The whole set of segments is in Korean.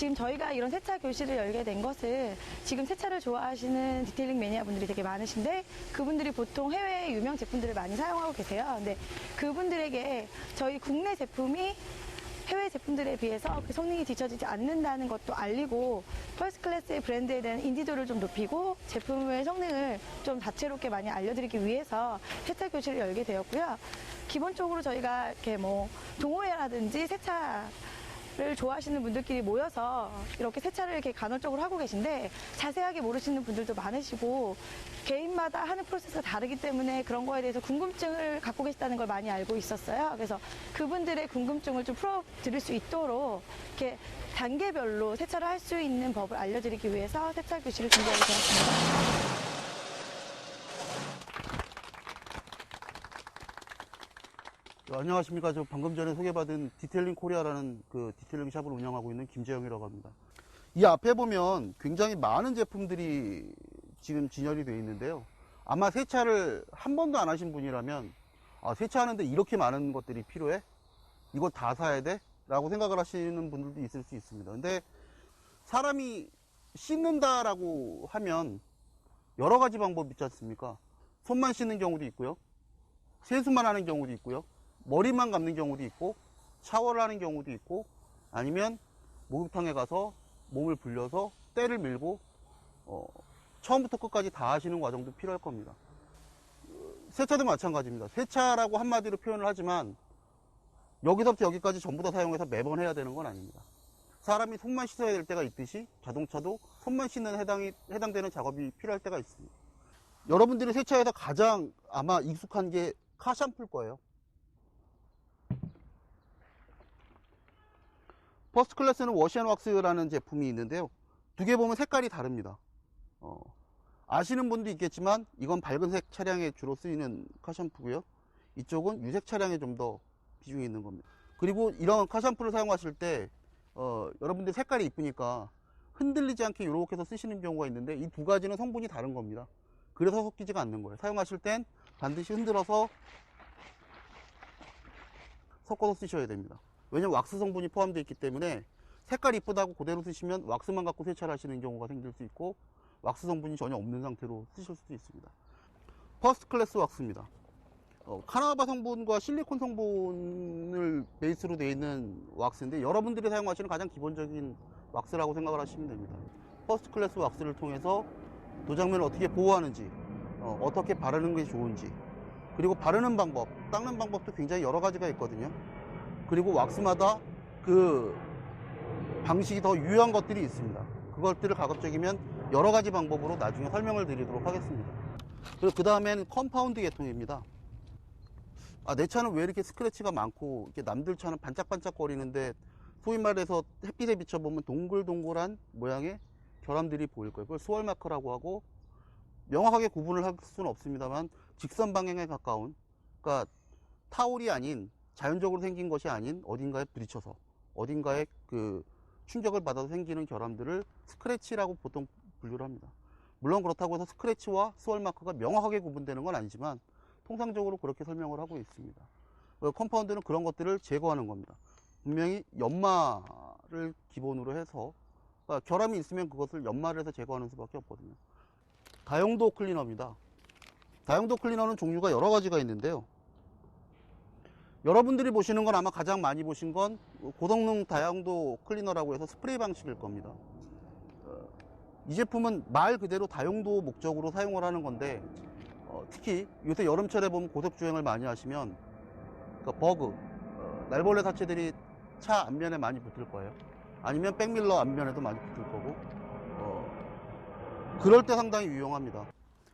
지금 저희가 이런 세차 교실을 열게 된 것은 지금 세차를 좋아하시는 디테일링 매니아 분들이 되게 많으신데 그분들이 보통 해외 유명 제품들을 많이 사용하고 계세요. 근데 그분들에게 저희 국내 제품이 해외 제품들에 비해서 그 성능이 뒤처지지 않는다는 것도 알리고 퍼스트 클래스의 브랜드에 대한 인지도를 좀 높이고 제품의 성능을 좀 다채롭게 많이 알려드리기 위해서 세차 교실을 열게 되었고요. 기본적으로 저희가 이렇게 뭐 동호회라든지 세차를 좋아하시는 분들끼리 모여서 이렇게 세차를 이렇게 간헐적으로 하고 계신데 자세하게 모르시는 분들도 많으시고 개인마다 하는 프로세스가 다르기 때문에 그런 거에 대해서 궁금증을 갖고 계시다는 걸 많이 알고 있었어요. 그래서 그분들의 궁금증을 좀 풀어드릴 수 있도록 이렇게 단계별로 세차를 할 수 있는 법을 알려드리기 위해서 세차 교실을 준비하게 되었습니다. 안녕하십니까. 저 방금 전에 소개받은 디테일링 코리아라는 그 디테일링 샵을 운영하고 있는 김재영이라고 합니다. 이 앞에 보면 굉장히 많은 제품들이 지금 진열이 되어 있는데요. 아마 세차를 한 번도 안 하신 분이라면 세차하는데 이렇게 많은 것들이 필요해? 이거 다 사야 돼? 라고 생각을 하시는 분들도 있을 수 있습니다. 근데 사람이 씻는다라고 하면 여러 가지 방법이 있지 않습니까? 손만 씻는 경우도 있고요. 세수만 하는 경우도 있고요. 머리만 감는 경우도 있고 샤워를 하는 경우도 있고 아니면 목욕탕에 가서 몸을 불려서 때를 밀고 처음부터 끝까지 다 하시는 과정도 필요할 겁니다. 세차도 마찬가지입니다. 세차라고 한마디로 표현을 하지만 여기서부터 여기까지 전부 다 사용해서 매번 해야 되는 건 아닙니다. 사람이 손만 씻어야 될 때가 있듯이 자동차도 손만 씻는 해당되는 작업이 필요할 때가 있습니다. 여러분들이 세차에서 가장 아마 익숙한 게 카샴푸일 거예요. 퍼스트 클래스는 워시앤왁스라는 제품이 있는데요. 두 개 보면 색깔이 다릅니다. 아시는 분도 있겠지만 이건 밝은색 차량에 주로 쓰이는 카샴푸고요. 이쪽은 유색 차량에 좀 더 비중이 있는 겁니다. 그리고 이런 카샴푸를 사용하실 때 여러분들 색깔이 이쁘니까 흔들리지 않게 이렇게 해서 쓰시는 경우가 있는데 이 두 가지는 성분이 다른 겁니다. 그래서 섞이지가 않는 거예요. 사용하실 땐 반드시 흔들어서 섞어서 쓰셔야 됩니다. 왜냐면 왁스 성분이 포함되어 있기 때문에 색깔이 이쁘다고 그대로 쓰시면 왁스만 갖고 세차를 하시는 경우가 생길 수 있고 왁스 성분이 전혀 없는 상태로 쓰실 수도 있습니다. 퍼스트 클래스 왁스입니다. 카나바 성분과 실리콘 성분을 베이스로 되어 있는 왁스인데 여러분들이 사용하시는 가장 기본적인 왁스라고 생각을 하시면 됩니다. 퍼스트 클래스 왁스를 통해서 도장면을 어떻게 보호하는지 어떻게 바르는 게 좋은지 그리고 바르는 방법, 닦는 방법도 굉장히 여러 가지가 있거든요. 그리고 왁스마다 그 방식이 더 유효한 것들이 있습니다. 그것들을 가급적이면 여러 가지 방법으로 나중에 설명을 드리도록 하겠습니다. 그리고 그 다음에는 컴파운드 계통입니다. 내 차는 왜 이렇게 스크래치가 많고 이렇게 남들 차는 반짝반짝 거리는데 소위 말해서 햇빛에 비춰보면 동글동글한 모양의 결함들이 보일 거예요. 그걸 스월 마커라고 하고 명확하게 구분을 할 수는 없습니다만 직선 방향에 가까운, 그러니까 타올이 아닌 자연적으로 생긴 것이 아닌 어딘가에 부딪혀서 어딘가에 그 충격을 받아서 생기는 결함들을 스크래치라고 보통 분류를 합니다. 물론 그렇다고 해서 스크래치와 스월 마커가 명확하게 구분되는 건 아니지만 통상적으로 그렇게 설명을 하고 있습니다. 컴파운드는 그런 것들을 제거하는 겁니다. 분명히 연마를 기본으로 해서 그러니까 결함이 있으면 그것을 연마를 해서 제거하는 수밖에 없거든요. 다용도 클리너입니다. 다용도 클리너는 종류가 여러 가지가 있는데요. 여러분들이 보시는 건 아마 가장 많이 보신 건 고성능 다용도 클리너라고 해서 스프레이 방식일 겁니다. 이 제품은 말 그대로 다용도 목적으로 사용을 하는 건데 특히 요새 여름철에 보면 고속주행을 많이 하시면 그러니까 버그, 날벌레 사체들이 차 앞면에 많이 붙을 거예요. 아니면 백밀러 앞면에도 많이 붙을 거고 그럴 때 상당히 유용합니다.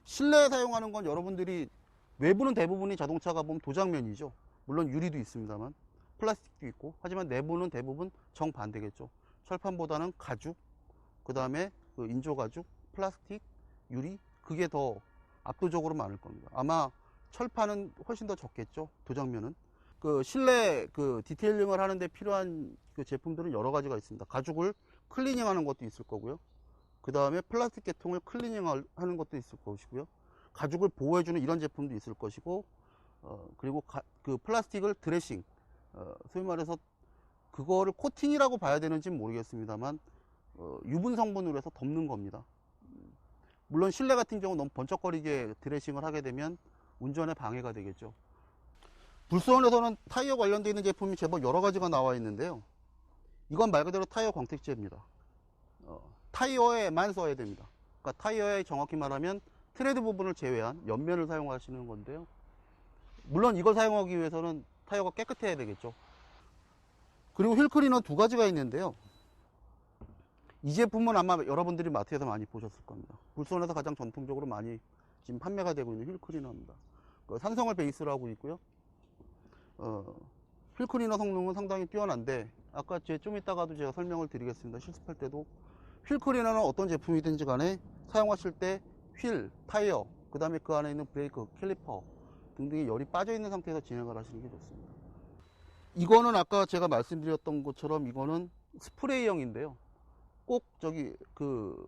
실내에 사용하는 건 여러분들이 외부는 대부분이 자동차가 보면 도장면이죠. 물론 유리도 있습니다만 플라스틱도 있고 하지만 내부는 대부분 정반대겠죠. 철판보다는 가죽, 그 다음에 인조 가죽, 플라스틱, 유리 그게 더 압도적으로 많을 겁니다. 아마 철판은 훨씬 더 적겠죠. 도장면은 그 실내 그 디테일링을 하는데 필요한 그 제품들은 여러 가지가 있습니다. 가죽을 클리닝하는 것도 있을 거고요. 그 다음에 플라스틱 계통을 클리닝하는 것도 있을 것이고요. 가죽을 보호해주는 이런 제품도 있을 것이고 그리고 그 플라스틱을 드레싱 소위 말해서 그거를 코팅이라고 봐야 되는지는 모르겠습니다만 유분 성분으로 해서 덮는 겁니다. 물론 실내 같은 경우 너무 번쩍거리게 드레싱을 하게 되면 운전에 방해가 되겠죠. 불수원에서는 타이어 관련되어 있는 제품이 제법 여러 가지가 나와 있는데요. 이건 말 그대로 타이어 광택제입니다. 타이어에만 써야 됩니다. 그러니까 타이어에 정확히 말하면 트레드 부분을 제외한 옆면을 사용하시는 건데요. 물론 이걸 사용하기 위해서는 타이어가 깨끗해야 되겠죠. 그리고 휠 클리너 두 가지가 있는데요. 이 제품은 아마 여러분들이 마트에서 많이 보셨을 겁니다. 불수원에서 가장 전통적으로 많이 지금 판매가 되고 있는 휠 클리너입니다. 산성을 베이스로 하고 있고요. 휠 클리너 성능은 상당히 뛰어난데 아까 좀 이따가도 제가 설명을 드리겠습니다. 실습할 때도 휠 클리너는 어떤 제품이든지 간에 사용하실 때 휠, 타이어, 그 다음에 그 안에 있는 브레이크, 캘리퍼 등등이 열이 빠져 있는 상태에서 진행을 하시는 게 좋습니다. 이거는 아까 제가 말씀드렸던 것처럼 이거는 스프레이형인데요. 꼭 저기 그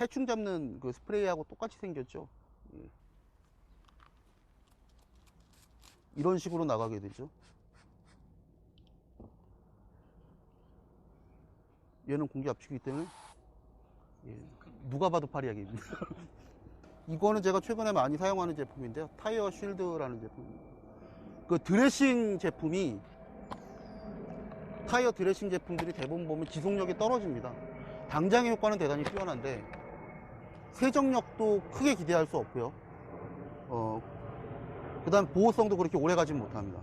해충 잡는 그 스프레이하고 똑같이 생겼죠. 이런 식으로 나가게 되죠. 얘는 공기 압축이기 때문에 누가 봐도 파리하게입니다. 이거는 제가 최근에 많이 사용하는 제품인데요. 타이어 쉴드라는 제품입니다. 그 드레싱 제품이 타이어 드레싱 제품들이 대부분 보면 지속력이 떨어집니다. 당장의 효과는 대단히 뛰어난데 세정력도 크게 기대할 수 없고요. 그 다음 보호성도 그렇게 오래 가진 못합니다.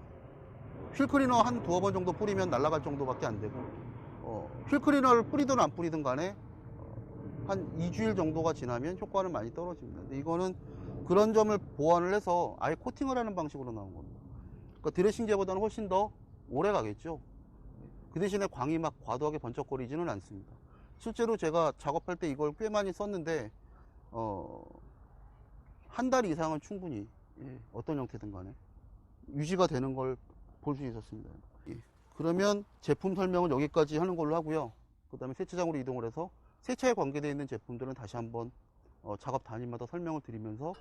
휠 클리너 한 두어 번 정도 뿌리면 날아갈 정도밖에 안 되고 휠 클리너를 뿌리든 안 뿌리든 간에 한 2주일 정도가 지나면 효과는 많이 떨어집니다. 근데 이거는 그런 점을 보완을 해서 아예 코팅을 하는 방식으로 나온 겁니다. 그러니까 드레싱제보다는 훨씬 더 오래 가겠죠. 그 대신에 광이 막 과도하게 번쩍거리지는 않습니다. 실제로 제가 작업할 때 이걸 꽤 많이 썼는데 한 달 이상은 충분히 어떤 형태든 간에 유지가 되는 걸 볼 수 있었습니다. 그러면 제품 설명은 여기까지 하는 걸로 하고요. 그 다음에 세차장으로 이동을 해서 세차에 관계되어 있는 제품들은 다시 한번 작업 단위마다 설명을 드리면서